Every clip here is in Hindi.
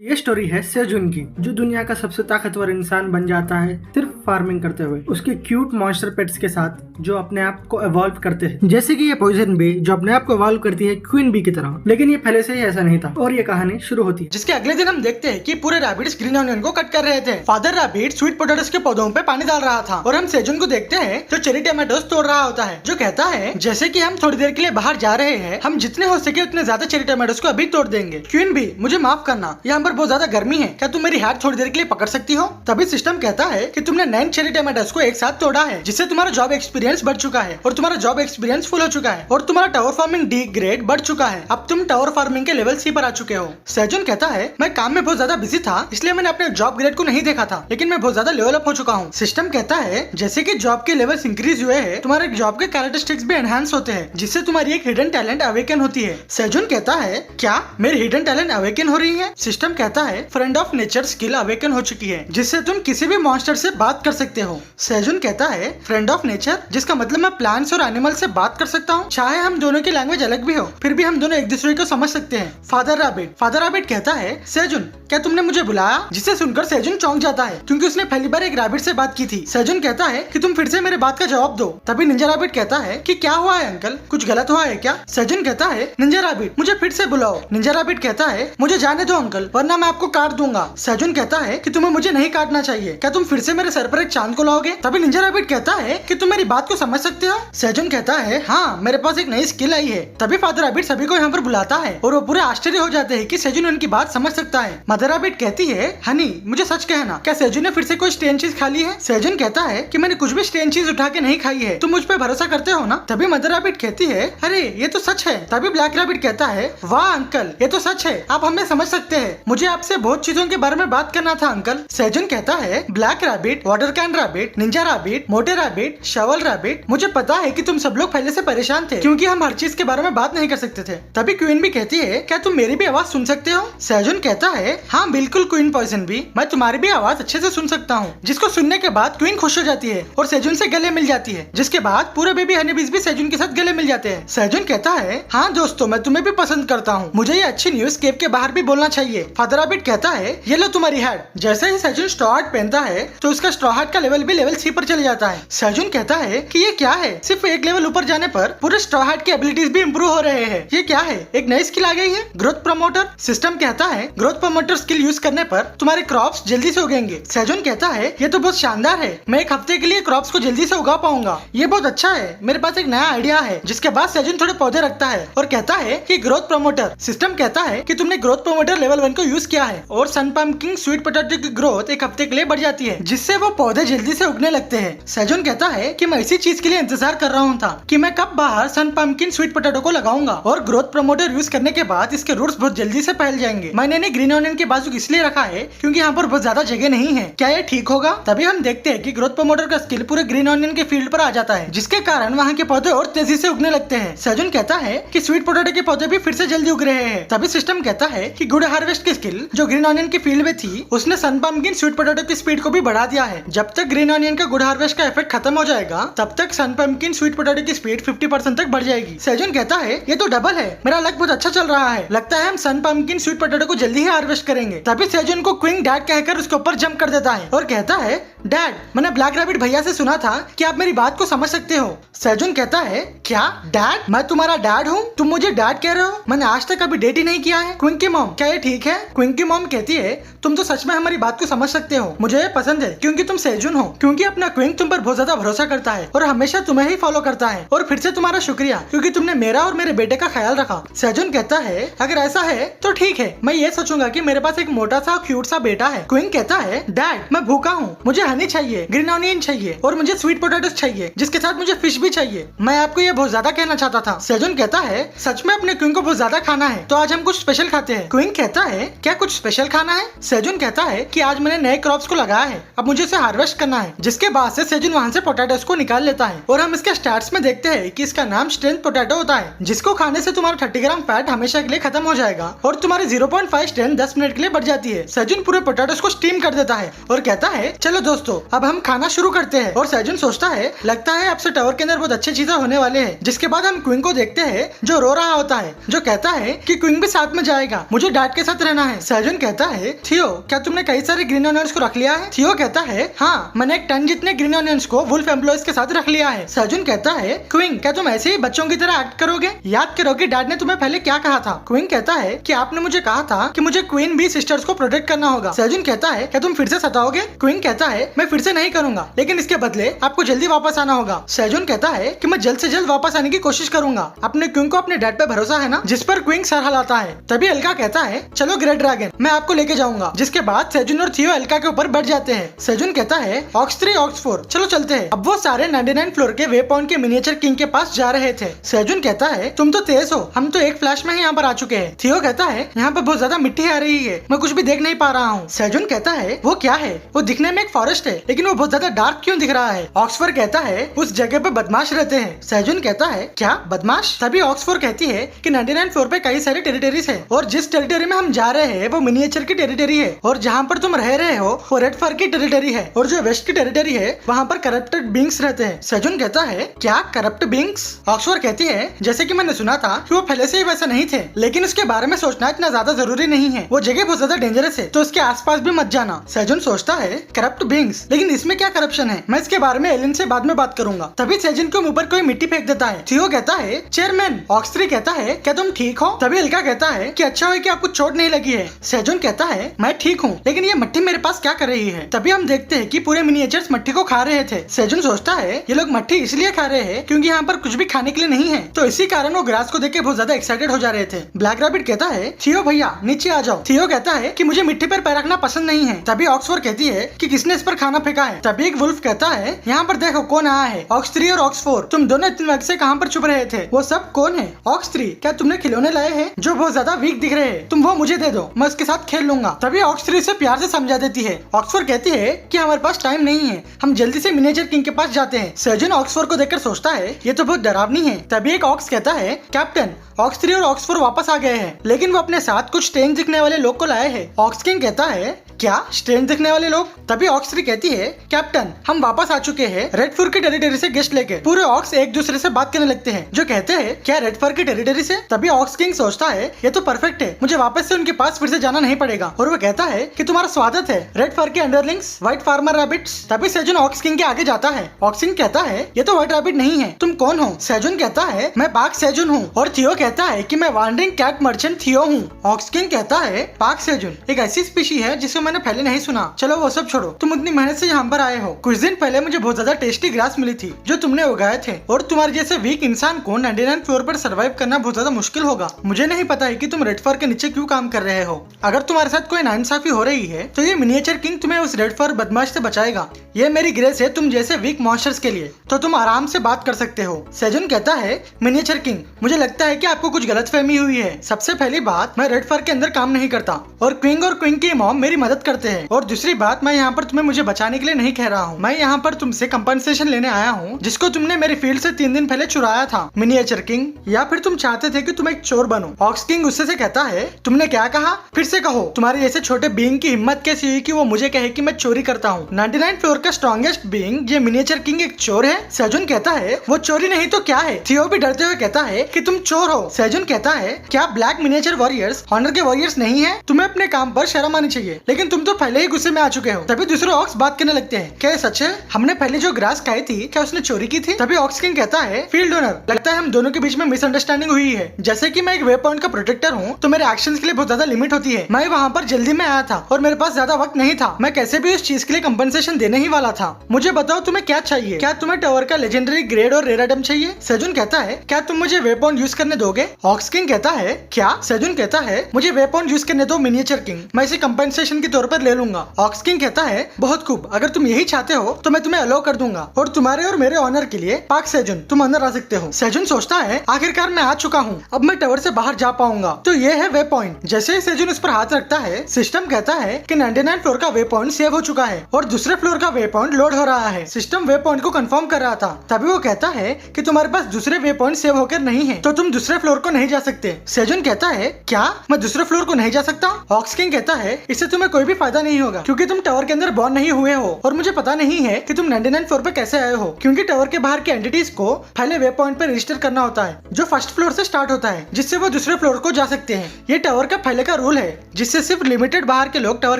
ये स्टोरी है सेजुन की, जो दुनिया का सबसे ताकतवर इंसान बन जाता है सिर्फ फार्मिंग करते हुए, उसके क्यूट मॉन्स्टर पेट्स के साथ जो अपने आप को इवॉल्व करते हैं, जैसे कि ये पॉइजन बी जो अपने आप को इवॉल्व करती है क्वीन बी की तरह। लेकिन ये पहले से ही ऐसा नहीं था और ये कहानी शुरू होती है जिसके अगले दिन हम देखते हैं कि पूरे रैबिट्स ग्रीन ऑनियन को कट कर रहे थे। फादर रैबिट स्वीट पोटैटोस के पौधों पे पानी डाल रहा था और हम सेजुन को देखते हैं जो चेरी टमाटोस तोड़ रहा होता है, जो कहता है जैसे कि हम थोड़ी देर के लिए बाहर जा रहे हैं, हम जितने हो सके उतने ज्यादा चेरी टमाटोस को अभी तोड़ देंगे। क्वीन बी, मुझे माफ करना, यहाँ पर बहुत ज्यादा गर्मी है, क्या तुम मेरी हैट थोड़ी देर के लिए पकड़ सकती हो? तभी सिस्टम कहता है कि तुमने 9 चेरी टमाटोस को एक साथ तोड़ा है, जिससे तुम्हारा जॉब एक्सपीरियंस बढ़ चुका है और तुम्हारा जॉब एक्सपीरियंस फुल हो चुका है और तुम्हारा टावर फार्मिंग डी ग्रेड बढ़ चुका है। अब तुम टावर फार्मिंग के लेवल C पर आ चुके हो। सेजुन कहता है मैं काम में बहुत ज्यादा बिजी था, इसलिए मैंने अपने जॉब ग्रेड को नहीं देखा था, लेकिन मैं बहुत ज्यादा लेवल अप हो चुका हूँ। सिस्टम कहता है जैसे कि जॉब के लेवल्स इंक्रीज हुए हैं, तुम्हारे जॉब के कैरेक्टरिस्टिक्स भी एनहांस होते हैं, जिससे तुम्हारी एक हिडन टैलेंट अवेकन होती है। सेजुन कहता है क्या मेरी हिडन टैलेंट अवेकन हो रही है? सिस्टम कहता है friend of nature skill awaken हो चुकी है, जिससे तुम किसी भी मॉन्स्टर से बात कर सकते हो। सेजुन कहता है फ्रेंड ऑफ नेचर, जिसका मतलब मैं प्लांट्स और एनिमल से बात कर सकता हूँ, चाहे हम दोनों की लैंग्वेज अलग भी हो, फिर भी हम दोनों एक दूसरे को समझ सकते हैं। फादर रैबिट कहता है सेजुन क्या तुमने मुझे बुलाया? जिसे सुनकर सेजुन चौंक जाता है, क्योंकि उसने पहली बार एक रैबिट से बात की थी। सेजुन कहता है कि तुम फिर से मेरे बात का जवाब दो। तभी निंजा रैबिट कहता है कि क्या हुआ है अंकल, कुछ गलत हुआ है क्या? सेजुन कहता है निंजा रैबिट मुझे फिर से बुलाओ। निंजा रैबिट कहता है मुझे जाने दो अंकल, वरना मैं आपको काट दूंगा। सेजुन कहता है कि तुम्हें मुझे नहीं काटना चाहिए, क्या तुम फिर से मेरे सर पर एक चांद को लाओगे? तभी निंजा रैबिट कहता है कि तुम मेरी बात को समझ सकते हो? सेजुन कहता है हाँ, मेरे पास एक नई स्किल आई है। तभी फादर रैबिट सभी को यहाँ पर बुलाता है और वो पूरे आश्चर्य हो जाते हैं कि सेजुन उनकी बात समझ सकता है। मदर रैबिट कहती है हनी मुझे सच कहना, क्या सेजुन ने फिर से कोई स्ट्रेंज चीज खा ली है? सेजुन कहता है कि मैंने कुछ भी स्ट्रेंज चीज उठा के नहीं खाई है, तुम मुझ पे भरोसा करते हो ना? तभी मदर रैबिट कहती है अरे ये तो सच है। तभी ब्लैक रैबिट कहता है वाह अंकल, ये तो सच है, आप हमें समझ सकते हैं, मुझे आपसे बहुत चीजों के बारे में बात करना था अंकल। सेजुन कहता है black rabbit, water can rabbit, Ninja rabbit, मोटे रैबिट, शवल रैबिट, मुझे पता है कि तुम सब लोग पहले से परेशान थे क्योंकि हम हर चीज के बारे में बात नहीं कर सकते थे। तभी क्वीन भी कहती है क्या तुम मेरी भी आवाज सुन सकते हो? सेजुन कहता है हाँ बिल्कुल क्वीन पॉइजन भी, मैं तुम्हारी भी आवाज अच्छे से सुन सकता हूँ। जिसको सुनने के बाद क्वीन खुश हो जाती है और सेजुन से गले मिल जाती है, जिसके बाद पूरे बेबी हनीबीज भी सेजुन के साथ गले मिल जाते हैं। सेजुन कहता है हाँ दोस्तों, मैं तुम्हें भी पसंद करता हूँ, मुझे ये अच्छी न्यूज केव के बाहर भी बोलना चाहिए। फादर रैबिट कहता है ये लो तुम्हारी हैट। जैसे ही सेजुन स्ट्रॉ हैट पहनता है तो उसका स्ट्रॉ हैट का लेवल भी लेवल C पर चले जाता है। सेजुन कहता है कि ये क्या है, सिर्फ एक लेवल ऊपर जाने पर पूरे स्ट्रॉ हैट की एबिलिटीज भी इंप्रूव हो रहे हैं, ये क्या है, एक नई स्किल आ गई है, ग्रोथ प्रमोटर। सिस्टम कहता है ग्रोथ प्रमोटर स्किल यूज करने पर तुम्हारे क्रॉप्स जल्दी से उगेंगे। सेजुन कहता है ये तो बहुत शानदार है, मैं एक हफ्ते के लिए क्रॉप्स को जल्दी से उगा पाऊंगा, ये बहुत अच्छा है, मेरे पास एक नया आइडिया है। जिसके बाद सेजुन थोड़े पौधे रखता है और कहता है कि ग्रोथ प्रमोटर। सिस्टम कहता है कि तुमने ग्रोथ प्रमोटर लेवल 1 को यूज किया है और सन पम्पकिन स्वीट पोटैटो की ग्रोथ एक हफ्ते के लिए बढ़ जाती है, जिससे वो पौधे जल्दी से उगने लगते हैं। सेजुन कहता है कि मैं इसी चीज के लिए इंतजार कर रहा हूँ था कि मैं कब बाहर सन पम्पकिन स्वीट पोटैटो को लगाऊंगा और ग्रोथ प्रमोटर यूज करने के बाद इसके रूट्स बहुत जल्दी से फैल जाएंगे। मैंने इन्हें ग्रीन ऑनियन के बाजू इसलिए रखा है क्योंकि यहाँ पर बहुत ज्यादा जगह नहीं है, क्या ये ठीक होगा? तभी हम देखते हैं कि ग्रोथ प्रमोटर का स्किल पूरे ग्रीन ऑनियन के फील्ड पर आ जाता है, जिसके कारण वहाँ के पौधे और तेजी से उगने लगते हैं। सेजुन कहता है कि स्वीट पोटैटो के पौधे भी फिर से जल्दी उग रहे हैं। तभी सिस्टम कहता है कि गुड हार्वेस्ट की स्किल जो ग्रीन ऑनियन की फील्ड में थी, उसने सन पम्पकिन स्वीट पोटैटो की स्पीड को भी बढ़ा दिया है। जब तक ग्रीन ऑनियन का गुड हार्वेस्ट का इफेक्ट खत्म हो जाएगा, तब तक सन पम्पकिन स्वीट पोटैटो की स्पीड 50% तक बढ़ जाएगी। सेजुन कहता है ये तो डबल है, मेरा लक बहुत अच्छा चल रहा है, लगता है हम सन पम्पकिन स्वीट पोटैटो को जल्दी ही हार्वेस्ट करेंगे। तभी सेजुन को क्विंग डैड कहकर उसके ऊपर जंप कर देता है और कहता है डैड, मैंने ब्लैक रैबिट भैया से सुना था कि आप मेरी बात को समझ सकते हो। सेजुन कहता है क्या डैड, मैं तुम्हारा डैड हूँ, तुम मुझे डैड कह रहे हो? मैंने आज तक कभी डेट ही नहीं किया है। क्विंग की मॉम, क्या ये ठीक है? क्विंग की मॉम कहती है तुम तो सच में हमारी बात को समझ सकते हो, मुझे ये पसंद है क्योंकि तुम सेजुन हो, क्योंकि अपना क्विंग तुम पर बहुत ज्यादा भरोसा करता है और हमेशा तुम्हें ही फॉलो करता है, और फिर से तुम्हारा शुक्रिया क्योंकि तुमने मेरा और मेरे बेटे का ख्याल रखा। सेजुन कहता है अगर ऐसा है तो ठीक है, मैं ये सोचूंगा कि मेरे पास एक मोटा सा क्यूट सा बेटा है। क्विंग कहता है डैड, मैं भूखा हूँ, मुझे हनी चाहिए, ग्रीन ऑनियन चाहिए और मुझे स्वीट पोटैटोस चाहिए, जिसके साथ मुझे फिश भी चाहिए। मैं आपको ये बहुत ज्यादा कहना चाहता था। सेजुन कहता है सच में अपने क्विंग को बहुत ज्यादा खाना है, तो आज हम कुछ स्पेशल खाते हैं। क्विंग कहता है क्या कुछ स्पेशल खाना है? सेजुन कहता है कि आज मैंने नए क्रॉप्स को लगाया है, अब मुझे इसे हार्वेस्ट करना है। जिसके बाद से सेजुन वहाँ से पोटैटोस को निकाल लेता है और हम इसके स्टैट्स में देखते हैं कि इसका नाम स्ट्रेंथ पोटैटो होता है, जिसको खाने से तुम्हारा 30 ग्राम फैट हमेशा के लिए खत्म हो जाएगा और तुम्हारी 0.5 स्ट्रेंथ 10 मिनट के लिए बढ़ जाती है। सेजुन पूरे पोटैटोस को स्टीम कर देता है और कहता है चलो दोस्तों दोस्तों, अब हम खाना शुरू करते हैं। और सेजुन सोचता है लगता है अब से टावर के अंदर बहुत अच्छी चीजें होने वाले हैं। जिसके बाद हम क्विंग को देखते हैं जो रो रहा होता है, जो कहता है कि क्विंग भी साथ में जाएगा, मुझे डैड के साथ रहना है। सेजुन कहता है थियो क्या तुमने कई सारे ग्रीन ऑनियंस को रख लिया है? थियो कहता है हाँ, मैंने 1 टन जितने ग्रीन ऑनियंस को वुल्फ एम्प्लॉइज के साथ रख लिया है। सेजुन कहता है क्विंग क्या तुम ऐसे ही बच्चों की तरह एक्ट करोगे? याद करो कि डैड ने तुम्हें पहले क्या कहा था। क्विंग कहता है कि आपने मुझे कहा था कि मुझे क्वीन बी सिस्टर्स को प्रोटेक्ट करना होगा। सेजुन कहता है क्या तुम फिर से सताओगे? क्विंग कहता है मैं फिर से नहीं करूंगा, लेकिन इसके बदले आपको जल्दी वापस आना होगा। सेजुन कहता है कि मैं जल्द से जल्द वापस आने की कोशिश करूंगा। अपने क्विंग को अपने डैड पे भरोसा है ना? जिस पर क्विंग सर हिलाता है। तभी एल्का कहता है चलो ग्रेट ड्रैगन, मैं आपको लेके जाऊंगा। जिसके बाद सेजुन और थियो एल्का के ऊपर बैठ जाते हैं। सेजुन कहता है ऑक्स 3 ऑक्स 4 चलो चलते हैं। अब वो सारे 99 फ्लोर के वे पॉइंट के मिनिएचर किंग के पास जा रहे थे। सेजुन कहता है तुम तो तेज हो, हम तो एक फ्लैश में ही यहाँ पर आ चुके हैं। थियो कहता है यहाँ पर बहुत ज्यादा मिट्टी आ रही है, मैं कुछ भी देख नहीं पा रहा हूँ। सेजुन कहता है वो क्या है? वो दिखने में एक फॉरेस्ट है, लेकिन वो बहुत ज्यादा डार्क क्यों दिख रहा है? ऑक्सफोर्ड कहता है उस जगह पे बदमाश रहते हैं। सेजुन कहता है क्या बदमाश? तभी ऑक्सफोर्ड कहती है कि 99 फ्लोर पे कई सारे टेरिटरीज है और जिस टेरिटरी में हम जा रहे हैं वो मिनिएचर की टेरिटरी है, और जहाँ पर तुम रह रहे हो वो रेड फर की टेरिटरी है, और जो वेस्ट की टेरिटरी है वहाँ पर करप्टेड बींग्स रहते हैं। सेजुन कहता है क्या करप्ट बींग्स? ऑक्सफोर्ड कहती है जैसे कि मैंने सुना था कि वो पहले से ही वैसे नहीं थे, लेकिन उसके बारे में सोचना इतना ज्यादा जरूरी नहीं है, वो जगह बहुत ज्यादा डेंजरस है, तो उसके आसपास भी मत जाना। सेजुन सोचता है करप्ट बींग्स, लेकिन इसमें क्या करप्शन है? मैं इसके बारे में एलियन से बाद में बात करूंगा। तभी सेजुन के ऊपर कोई मिट्टी फेंक देता है। थियो कहता है चेयरमैन। ऑक्स 3 कहता है क्या तुम ठीक हो? तभी एल्का कहता है कि अच्छा है कि आपको चोट नहीं लगी है। सेजुन कहता है मैं ठीक हूँ, लेकिन ये मट्टी मेरे पास क्या कर रही है? तभी हम देखते हैं कि पूरे मिनिएचर्स मट्टी को खा रहे थे। सेजुन सोचता है ये लोग मट्टी इसलिए खा रहे हैं क्योंकि यहाँ पर कुछ भी खाने के लिए नहीं है, तो इसी कारण वो ग्रास को देख के बहुत ज्यादा एक्साइटेड हो जा रहे थे। ब्लैक रैबिट कहता है थियो भैया नीचे आ जाओ। थियो कहता है कि मुझे मिट्टी पर पैर रखना पसंद नहीं है। तभी ऑक्सफोर्ड कहती है कि किसने इस पर खाना फेंका है? तभी एक वुल्फ कहता है यहाँ पर देखो कौन आया है। ऑक्स 3 और ऑक्स 4 तुम दोनों इतने वक्त से कहाँ पर छुप रहे थे? वो सब कौन है? ऑक्स 3 क्या तुमने खिलौने लाए हैं जो बहुत ज्यादा वीक दिख रहे हैं? तुम वो मुझे दे दो, मैं उसके साथ खेल लूंगा। तभी ऑक्स 3 से प्यार से समझा देती है। ऑक्सफोर्ड कहती है कि हमारे पास टाइम नहीं है, हम जल्दी से मिनिएचर किंग के पास जाते हैं। सेजुन ऑक्सफोर्ड को देखकर सोचता है ये तो बहुत डरावनी है। तभी एक ऑक्स कहता है कैप्टन ऑक्स 3 और ऑक्स 4 वापस आ गए हैं, लेकिन वो अपने साथ कुछ स्ट्रेंज दिखने वाले लोग को लाए हैं। ऑक्स किंग कहता है क्या स्ट्रेंज दिखने वाले लोग? तभी ऑक्स 3 कहती है कैप्टन हम वापस आ चुके हैं रेड फर की टेरिटरी से गेस्ट लेके। पूरे ऑक्स एक दूसरे से बात करने लगते हैं, जो कहते हैं क्या रेड फर की टेरिटरी से? तभी ऑक्स किंग सोचता है ये तो परफेक्ट है, मुझे वापस से उनके पास फिर से जाना नहीं पड़ेगा। और वो कहता है कि तुम्हारा स्वागत है रेड फर के अंडरलिंग्स व्हाइट फार्मर रैबिट्स। तभी सेजुन ऑक्स किंग के आगे जाता है। ऑक्स किंग कहता है ये तो व्हाइट रैबिट नहीं है, तुम कौन हो? सेजुन कहता है मैं पाक सेजुन हूँ। और थियो कहता है कि मैं वांडरिंग कैट मर्चेंट थियो हूँ। ऑक्स किंग कहता है पाक सेजुन एक ऐसी स्पीशी है जिसे मैंने पहले नहीं सुना। चलो वो सब छोड़ो, तुम इतनी मेहनत से यहाँ पर आए हो। कुछ दिन पहले मुझे बहुत ज्यादा टेस्टी ग्रास मिली थी जो तुमने उगाए थे, और तुम्हारे जैसे वीक इंसान को 99 फ्लोर पर सर्वाइव करना बहुत ज्यादा मुश्किल होगा। मुझे नहीं पता है कि तुम रेड फर के नीचे क्यों काम कर रहे हो। अगर तुम्हारे साथ कोई नाइंसाफी हो रही है तो ये मिनिएचर किंग तुम्हें उस रेड फर बदमाश से बचाएगा। ये मेरी ग्रेस है तुम जैसे वीक मॉन्स्टर्स के लिए, तो तुम आराम से बात कर सकते हो। सेजुन कहता है मिनिएचर किंग मुझे लगता है कि आपको कुछ गलतफहमी हुई है। सबसे पहली बात मैं रेड फर के अंदर काम नहीं करता, और क्विंग की मॉम मेरी मदद करते हैं। और दूसरी बात मैं यहाँ पर तुम्हें मुझे बचाने के लिए नहीं कह रहा हूँ, मैं यहाँ पर तुमसे कंपनसेशन लेने आया हूँ जिसको तुमने मेरे फील्ड से 3 दिन पहले चुराया था। मिनिएचर किंग या फिर तुम चाहते थे कि तुम एक चोर बनो? ऑक्स किंग गुस्से से कहता है तुमने क्या कहा? फिर से कहो। तुम्हारे जैसे छोटे बीइंग की हिम्मत कैसी हुई कि वो मुझे कहे कि मैं चोरी करता हूँ? 99 फ्लोर का स्ट्रॉन्गेस्ट बीइंग ये मिनिएचर किंग एक चोर है? सेजुन कहता है वो चोरी नहीं तो क्या है? थियो भी डरते हुए कहता है कि तुम चोर हो। सेजुन कहता है क्या ब्लैक मिनिएचर वॉरियर्स ऑनर के वॉरियर्स नहीं है? तुम्हें अपने काम पर शर्म आनी चाहिए, लेकिन तुम तो पहले ही गुस्से में आ चुके हो। तभी दूसरे ऑक्स बात करने लगते हैं क्या सच है? हमने पहले जो ग्रास खाई थी क्या उसने चोरी की थी? तभी ऑक्स किंग कहता है फील्ड ओनर लगता है हम दोनों के बीच में मिसअंडरस्टैंडिंग हुई है। जैसे कि मैं एक वे पॉइंट का प्रोटेक्टर हूँ तो मेरे एक्शंस के लिए बहुत ज्यादा लिमिट होती है। मैं वहाँ पर जल्दी में आया था और मेरे पास ज्यादा वक्त नहीं था, मैं कैसे भी उस चीज के लिए कंपनसेशन देने ही वाला था। मुझे बताओ तुम्हें क्या चाहिए? क्या तुम्हें टावर का लेजेंडरी ग्रेड और रेयर आइटम चाहिए? सेजुन कहता है क्या तुम मुझे वे पॉइंट यूज करने दोगे? ऑक्स किंग कहता है क्या? सेजुन कहता है मुझे वे पॉइंट यूज करने दो मिनिएचर किंग, मैं इसे कंपनसेशन के तौर पर ले लूंगा। ऑक्स किंग कहता है बहुत खूब, अगर तुम यही चाहते हो तो मैं तुम्हें अलाउ कर दूंगा, और तुम्हारे और मेरे ऑनर के लिए पाक सेजुन तुम अंदर आ सकते हो। सेजुन सोचता है आखिरकार मैं आ चुका हूँ, अब मैं टावर से बाहर जा पाऊंगा। तो ये है वे पॉइंट। जैसे ही सेजुन उस पर हाथ रखता है सिस्टम कहता है कि 99 फ्लोर का वे पॉइंट सेव हो चुका है और दूसरे फ्लोर का वे पॉइंट लोड हो रहा है। सिस्टम वे पॉइंट को कंफर्म कर रहा था। तभी वो कहता है कि तुम्हारे पास दूसरे वे पॉइंट सेव होकर नहीं है, तो तुम दूसरे फ्लोर को नहीं जा सकते। सेजुन कहता है क्या मैं दूसरे फ्लोर को नहीं जा सकता? ऑक्स किंग कहता है इससे तुम्हें कोई भी फायदा नहीं होगा क्योंकि तुम टावर के अंदर बॉर्न नहीं हुए हो और मुझे पता नहीं है कि तुम 99 फ्लोर पे कैसे आए हो, क्योंकि टावर के बाहर के एंटिटीज को पहले वे पॉइंट पे रजिस्टर करना होता है जो फर्स्ट फ्लोर से स्टार्ट होता है, जिससे वो दूसरे फ्लोर को जा सकते हैं। ये टावर का पहले का रूल है जिससे सिर्फ लिमिटेड बाहर के लोग टावर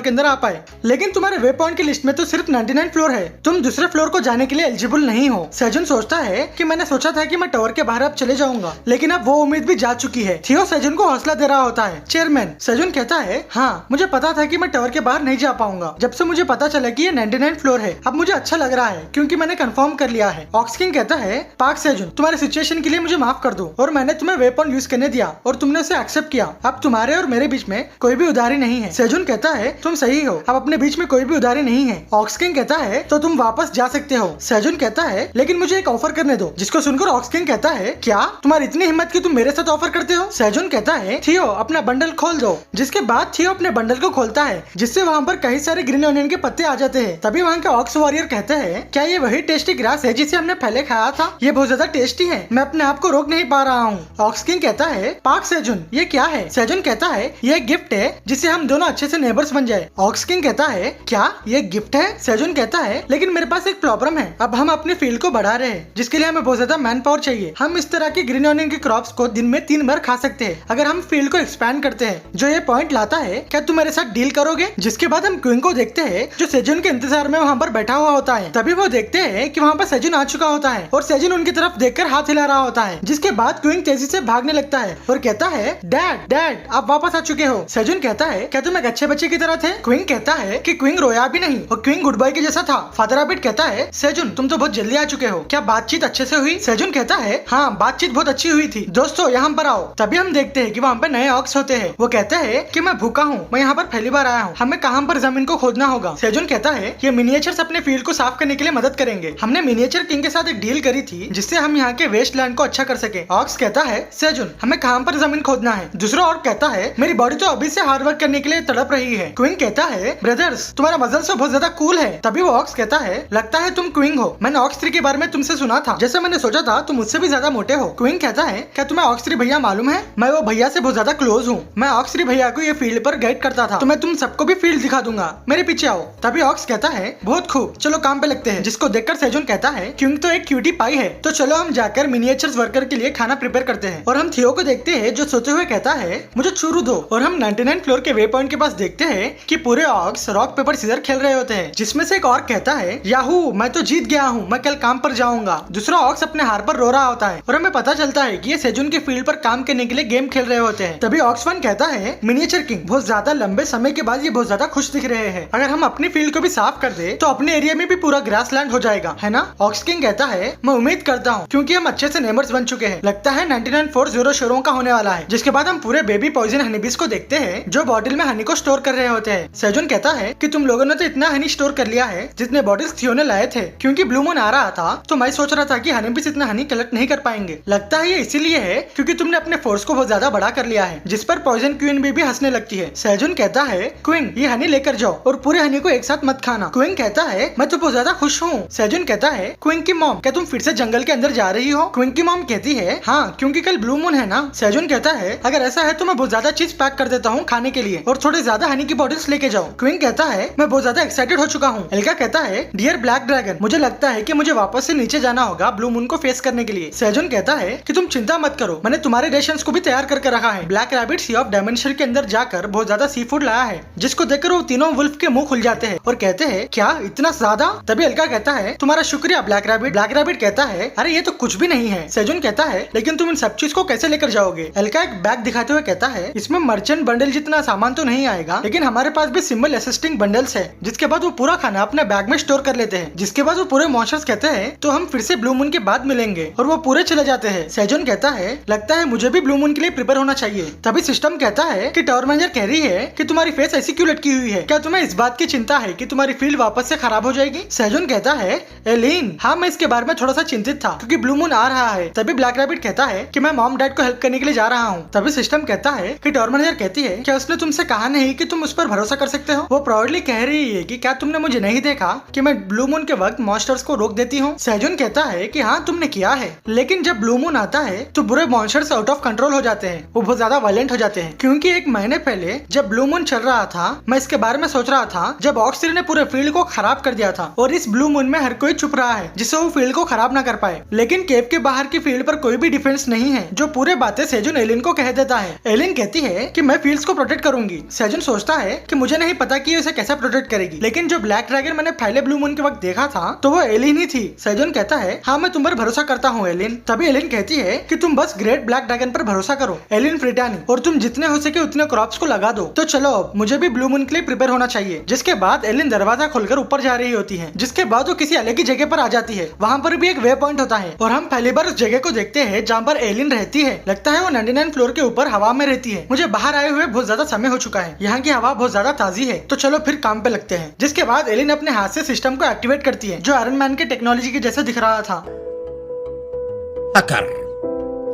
के अंदर आ पाए। लेकिन तुम्हारे वे पॉइंट की लिस्ट में तो सिर्फ 99 फ्लोर है, तुम दूसरे फ्लोर को जाने के लिए एलिजिबल नहीं हो। सेजुन सोचता है कि मैंने सोचा था कि मैं टावर के बाहर अब चले जाऊंगा, लेकिन अब वो उम्मीद भी जा चुकी है। थियो सेजुन को हौसला दे रहा होता है। चेयरमैन सेजुन कहता है, हाँ मुझे पता था कि मैं टावर के बाहर नहीं जा पाऊंगा। जब से मुझे पता चला कि ये 99 फ्लोर है, अब मुझे अच्छा लग रहा है क्योंकि मैंने कंफर्म कर लिया है। ऑक्स किंग कहता है, पार्क सेजुन तुम्हारे सिचुएशन के लिए मुझे माफ कर दो और मैंने तुम्हें वे पॉइंट यूज करने दिया और तुमने उसे एक्सेप्ट किया। अब तुम्हारे और मेरे बीच में कोई भी उधारी नहीं है। सेजुन कहता है, तुम सही हो, अब अपने बीच में कोई भी उधारी नहीं है। ऑक्स किंग कहता है, तो तुम वापस जा सकते हो। सेजुन कहता है, लेकिन मुझे एक ऑफर करने दो। जिसको सुनकर ऑक्स किंग कहता है, क्या तुम्हारी इतनी हिम्मत कि तुम मेरे साथ ऑफर करते हो? सेजुन कहता है, थियो अपना बंडल खोल दो। जिसके बाद थियो अपने बंडल को खोलता है जिससे वहाँ पर कई सारे ग्रीन ऑनियन के पत्ते आ जाते हैं। तभी वहाँ के ऑक्स वॉरियर कहते हैं, क्या ये वही टेस्टी ग्रास है जिसे हमने पहले खाया था? ये बहुत ज्यादा टेस्टी है, मैं अपने आप को रोक नहीं पा रहा हूँ। ऑक्स किंग कहता है, पार्क सेजुन ये क्या है? सेजुन कहता है, ये गिफ्ट है जिससे हम दोनों अच्छे से नेबर्स बन जाए। ऑक्स किंग कहता है, क्या ये गिफ्ट है? सेजुन कहता है, लेकिन मेरे पास एक प्रॉब्लम है। अब हम अपने फील्ड को बढ़ा रहे हैं जिसके लिए हमें बहुत ज्यादा मैन पावर चाहिए। हम इस तरह के ग्रीन ऑनियन के क्रॉप्स को दिन में 3 बार खा सकते हैं अगर हम फील्ड को एक्सपैंड करते हैं जो ये पॉइंट लाता है। क्या तुम मेरे साथ डील करोगे? जिसके बाद हम क्वीन को देखते हैं जो सेजुन के इंतजार में वहाँ पर बैठा हुआ होता है। तभी वो देखते हैं कि वहाँ पर सेजुन आ चुका होता है और सेजुन उनकी तरफ देखकर हाथ हिला रहा होता है। जिसके बाद क्वीन तेजी से भागने लगता है और कहता है, डैड डैड आप वापस आ चुके हो। सेजुन कहता है, क्या तुम एक अच्छे बच्चे की तरह थे? क्वीन कहता है कि क्वीन रोया भी नहीं और क्वीन गुड बॉय के जैसा था। फादर रैबिट कहता है, सेजुन तुम तो बहुत जल्दी आ चुके हो, क्या बातचीत अच्छे से हुई? सेजुन कहता है, हाँ बातचीत बहुत अच्छी हुई थी। दोस्तों यहाँ पर आओ। तभी हम देखते हैं कि वहाँ पर नए ऑक्स होते हैं। वो कहते हैं कि मैं भूखा हूँ, मैं यहाँ पर पहली बार आया हूँ, हमें कहाँ पर जमीन को खोदना होगा। सेजुन कहता है, ये मिनिएचर्स अपने फील्ड को साफ करने के लिए मदद करेंगे। हमने मिनिएचर किंग के साथ एक डील करी थी जिससे हम यहाँ के वेस्ट लैंड को अच्छा कर सके। ऑक्स कहता है, सेजुन हमें कहाँ पर जमीन खोदना है? दूसरा ऑर्क कहता है, मेरी बॉडी तो अभी से हार्ड वर्क करने के लिए तड़प रही है। क्वीन कहता है, ब्रदर्स तुम्हारा मजल से बहुत ज्यादा कूल है। तभी वो ऑक्स कहता है, लगता है तुम क्वीन हो, मैंने ऑक्स 3 के बारे में तुमसे सुना था, जैसे मैंने सोचा था तुम मुझसे भी ज्यादा मोटे हो। क्वीन कहता है, क्या तुम्हें ऑक्स 3 भैया मालूम है? मैं वो भैया से बहुत ज्यादा क्लोज हूँ। मैं ऑक्स 3 भैया को ये फील्ड पर गाइड करता था, तो मैं तुम सबको भी फील्ड दिखा दूंगा, मेरे पीछे आओ। तभी ऑक्स कहता है, बहुत खूब, चलो काम पे लगते हैं। जिसको देखकर सेजुन कहता है, क्वीन तो एक क्यूटी पाई है, तो चलो हम जाकर मिनिएचर्स वर्कर के लिए खाना प्रिपेयर करते हैं। और हम थियो को देखते हैं जो सोते हुए कहता है, मुझे चूरू दो। और हम 99 फ्लोर के वे पॉइंट के पास देखते हैं कि पूरे ऑक्स रॉक पेपर सीजर खेल रहे होते हैं, जिसमें से एक ऑर्क कहता है, याहू मैं तो जीत गया हूँ, मैं कल काम पर जाऊंगा। दूसरा ऑक्स अपने हार पर रो रहा होता है और हमें पता चलता है कि ये सेजुन के फील्ड पर काम करने के लिए गेम खेल रहे होते हैं। तभी ऑक्स 1 कहता है, मिनिएचर किंग बहुत ज्यादा लंबे समय के बाद ये बहुत ज्यादा खुश दिख रहे हैं, अगर हम अपनी फील्ड को भी साफ कर दे तो अपने एरिया में भी पूरा ग्रास लैंड हो जाएगा, है ना? ऑक्स किंग कहता है, मैं उम्मीद करता हूँ क्योंकि हम अच्छे से नेबर्स बन चुके हैं, लगता है 99 फ्लोर 0 शेरों का होने वाला है। जिसके बाद हम पूरे बेबी पॉइजन हनीबीज को देखते हैं जो बॉटल में हनी को स्टोर कर रहे होते हैं। सेजुन कहता है कि तुम लोगों ने तो इतना हनी स्टोर कर लिया है जितने बॉटल्स थियो ने लाए थे, क्योंकि ब्लू मून आ रहा था तो मैं सोच रहा था कि हनीबीज इतना हनी कलेक्ट नहीं कर पाएंगे। लगता है ये इसीलिए है क्योंकि तुमने अपने फोर्स को बहुत ज्यादा बड़ा कर लिया है। जिस पर पॉइजन क्वीन भी हंसने लगती है। सेजुन कहता है, क्वीन ये हनी लेकर जाओ और पूरे हनी को एक साथ मत खाना। क्वीन कहता है, मैं तो बहुत ज्यादा खुश हूँ। सेजुन कहता है, क्वीन की मॉम क्या तुम फिर से जंगल के अंदर जा रही हो? क्वीन की मॉम कहती है, हाँ क्योंकि कल ब्लू मून है ना। सेजुन कहता है, अगर ऐसा है तो मैं बहुत ज्यादा चीज पैक कर देता हूँ खाने के लिए और थोड़े ज्यादा हनी की बॉटल्स लेके जाओ। क्वीन कहता है, मैं बहुत ज्यादा एक्साइटेड हो चुका हूँ। एल्गा कहता है, डियर ब्लैक ड्रैगन मुझे लगता है कि मुझे वापस से नीचे जाना होगा ब्लू मून को फेस करने के लिए। सेजुन कहता है कि तुम चिंता मत करो, मैंने तुम्हारे रेशंस को भी तैयार करके रखा है। Black rabbit sea of dimension के अंदर जाकर बहुत ज्यादा सी फूड लाया है, जिसको देखकर वो तीनों वुल्फ के मुंह खुल जाते हैं और कहते हैं, क्या इतना ज्यादा? तभी एल्गा कहता है, तुम्हारा शुक्रिया ब्लैक रैबिट। ब्लैक रैबिट कहता है, अरे ये तो कुछ भी नहीं है। सेजुन कहता है, लेकिन तुम इन सब चीज को कैसे लेकर जाओगे? एल्गा एक बैग दिखाते हुए कहता है, इसमें मर्चेंट बंडल जितना सामान तो नहीं आएगा, लेकिन हमारे पास भी सिंबल असिस्टिंग बंडल्स है। जिसके बाद वो पूरा खाना अपने बैग में स्टोर कर लेते हैं। जिसके बाद वो पूरे मॉन्स्टर्स कहते हैं, तो हम फिर से ब्लू मून के बाद मिलेंगे, और वो पूरे चले जाते हैं। सेजुन कहता है, लगता है मुझे भी ब्लू मून के लिए प्रिपेयर होना चाहिए। तभी सिस्टम कहता है कि टावर मैनेजर कह रही है कि तुम्हारी फेस ऐसी क्यों लटकी हुई है? क्या तुम्हें इस बात की चिंता है कि तुम्हारी फील्ड वापस से खराब हो जाएगी? सेजुन कहता है, एलिन हाँ मैं इसके बारे में थोड़ा सा चिंतित था क्योंकि ब्लू मून आ रहा है। तभी ब्लैक रैबिट कहता है कि मैं मॉम डैड को हेल्प करने के लिए जा रहा हूँ। तभी सिस्टम कहता है कि टावर मैनेजर कहती है, क्या उसने तुमसे कहा नहीं कि तुम उस पर भरोसा कर सकते हो? वो प्राउडली कह रही है कि क्या तुमने मुझे नहीं देखा कि मैं ब्लू मून के वक्त मॉन्स्टर्स को रोक देती हूँ? सेजुन कहता है कि हाँ तुमने किया है, लेकिन जब ब्लू मून आता है तो बुरे मॉन्स्टर्स आउट ऑफ कंट्रोल हो जाते हैं, वो बहुत ज्यादा वायलेंट हो जाते हैं। क्योंकि 1 महीने पहले जब ब्लू मून चल रहा था मैं इसके बारे में सोच रहा था, जब ऑक्स 3 ने ने पूरे फील्ड को खराब कर दिया था और इस ब्लू मून में हर कोई छुप रहा है जिससे वो फील्ड को खराब ना कर पाए। लेकिन केव के बाहर की फील्ड पर कोई भी डिफेंस नहीं है, जो पूरे बातें सेजुन एलिन को कह देता है। एलिन कहती है कि मैं फील्ड्स को प्रोटेक्ट करूंगी। सेजुन सोचता है कि मुझे नहीं पता कि उसे कैसे प्रोटेक्ट करेगी, लेकिन जो ब्लैक ड्रैगन मैंने पहले ब्लू मून के वक्त देखा था तो वो एलिन ही थी। सेजुन कहता है हाँ मैं तुम पर भरोसा करता हूँ एलिन। तभी एलिन कहती है कि तुम बस ग्रेट ब्लैक ड्रैगन पर भरोसा करो एलिन फ्रिटानी, और तुम जितने हो सके उतने क्रॉप्स को लगा दो। तो चलो अब मुझे भी ब्लू मून के लिए प्रिपेयर होना चाहिए। जिसके बाद एलिन दरवाजा खोलकर ऊपर जा रही होती है, जिसके बाद वो किसी अलग ही जगह पर आ जाती है। वहाँ पर भी एक वे पॉइंट होता है और हम पहली बार उस जगह को देखते हैं जहाँ पर एलिन रहती है। लगता है वो 99 फ्लोर के ऊपर हवा में रहती है। मुझे बाहर आए हुए बहुत ज्यादा समय हो चुका है, यहाँ की हवा बहुत ज्यादा ताजी है, तो चलो फिर काम पे लगते हैं। जिसके बाद एलिन अपने हाथ से सिस्टम को एक्टिवेट करती है जो आयरन मैन के टेक्नोलॉजी के जैसे दिख रहा था।